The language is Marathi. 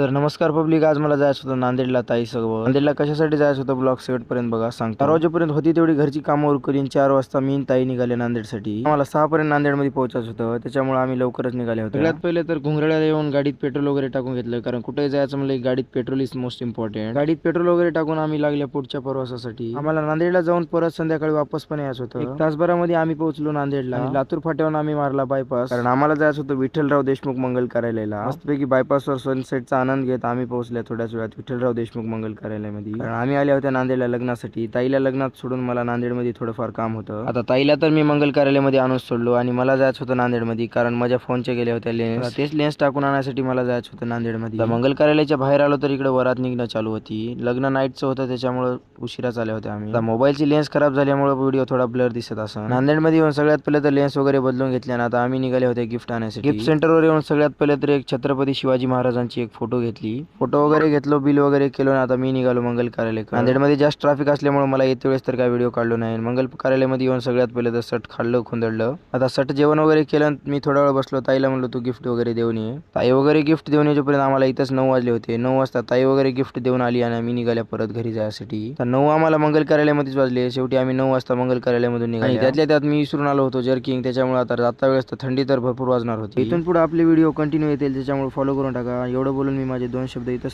तर नमस्कार पब्लिक, आज मला जायचं होतं नांदेडला ताईसोबत. नांदेडला कशासाठी जायचं होतं ब्लॉग शेवटपर्यंत बघा सांगतो. 4 वाजेपर्यंत होती तेवढी घरची कामं उरकून 4 वाजता मी ताई निघाले नांदेडसाठी. आम्हाला 6 पर्यंत नांदेडमध्ये पोहोचायचं होतं, त्याच्यामुळे आम्ही लवकरच निघाले होते. सगळ्यात पहिले तर घुंगरड्याला येऊन गाडीत पेट्रोल वगैरे टाकून घेतलं, कारण कुठे जायचं म्हणलं गाडीत पेट्रोल इज मोस्ट इम्पॉर्टंट. गाडीत पेट्रोल वगैरे टाकून आम्ही लागल्या पुढच्या प्रवासासाठी. आम्हाला नांदेडला जाऊन परत संध्याकाळी वापस पण यायचं होतं. 1 तासभरामध्ये आम्ही पोहोचलो नांदेडला आणि लातूर फाट्यावरून आम्ही मारला बायपास, कारण आम्हाला जायचं होतं विठ्ठलराव देशमुख मंगल कार्यालयाला. मस्तपैकी बायपासवर सनसेटचा आनंद घेत आम्ही पोहोचल्या थोड्याच वेळात विठ्ठलराव देशमुख मंगल कार्यालयामध्ये. कारण आम्ही आल्या होत्या नांदेडला लग्नासाठी. ताईला लग्नात सोडून मला नांदेडमध्ये थोडंफार काम होतं. आता ताईला तर मी मंगल कार्यालयामध्ये आणून सोडलो आणि मला जायचं होतं नांदेडमध्ये, कारण माझ्या फोनच्या गेल्या होत्या लेन्स. तेच लेन्स टाकून आणण्यासाठी मला जायचं होतं नांदेडमध्ये. मंगल कार्यालयाच्या बाहेर आलो तर इकडे वरात निघणं चालू होती. लग्न नाईटचं होतं, त्याच्यामुळे उशिराच आले होते आम्ही. आता मोबाईलची लेन्स खराब झाल्यामुळे व्हिडिओ थोडा ब्लर दिसत असं. नांदेडमध्ये येऊन सगळ्यात पहिले तर लेन्स वगैरे बदलून घेतल्या आणि आता आम्ही निघाले होते गिफ्ट आणण्यासाठी. गिफ्ट सेंटरवर येऊन सगळ्यात पहिले तर एक छत्रपती शिवाजी महाराजांची एक फोटो घेतली. फोटो वगैरे घेतलो, बिल वगैरे केलो आणि आता मी निघालो मंगल कार्यालय. नांदेडमध्ये जास्त ट्रॅफिक असल्यामुळे मला येते वेळेस तर काय व्हिडिओ काढलो नाही. मंगल कार्यालयामध्ये येऊन सगळ्यात पहिले तर सट खाल्लं, खुंदडलं. आता सट जेवण वगैरे केलं, मी थोडा वेळ बसलो. ताईला म्हणलो तू गिफ्ट वगैरे देऊन ये. ताई वगैरे गिफ्ट देऊन येईपर्यंत आम्हाला इथंच 9 वाजले होते. 9 वाजता ताई वगैरे गिफ्ट देऊन आली आणि आम्ही निघाल्या परत घरी जायसाठी. तर 9 आम्हाला मंगल कार्यालयामध्येच वाजले. शेवटी आम्ही 9 वाजता मंगल कार्यालयामधून निघाले. त्यातल्या त्यात मी विसरून आलो होतो जर्किंग, त्याच्यामुळे आता जाता वेळेस तर थंडी तर भरपूर वाजणार होती. इथून पुढे आपले व्हिडिओ कंटिन्यू येतील, त्याच्यामुळे फॉलो करून टाका. एवढं बोलून मी माझे 2 शब्द इथंच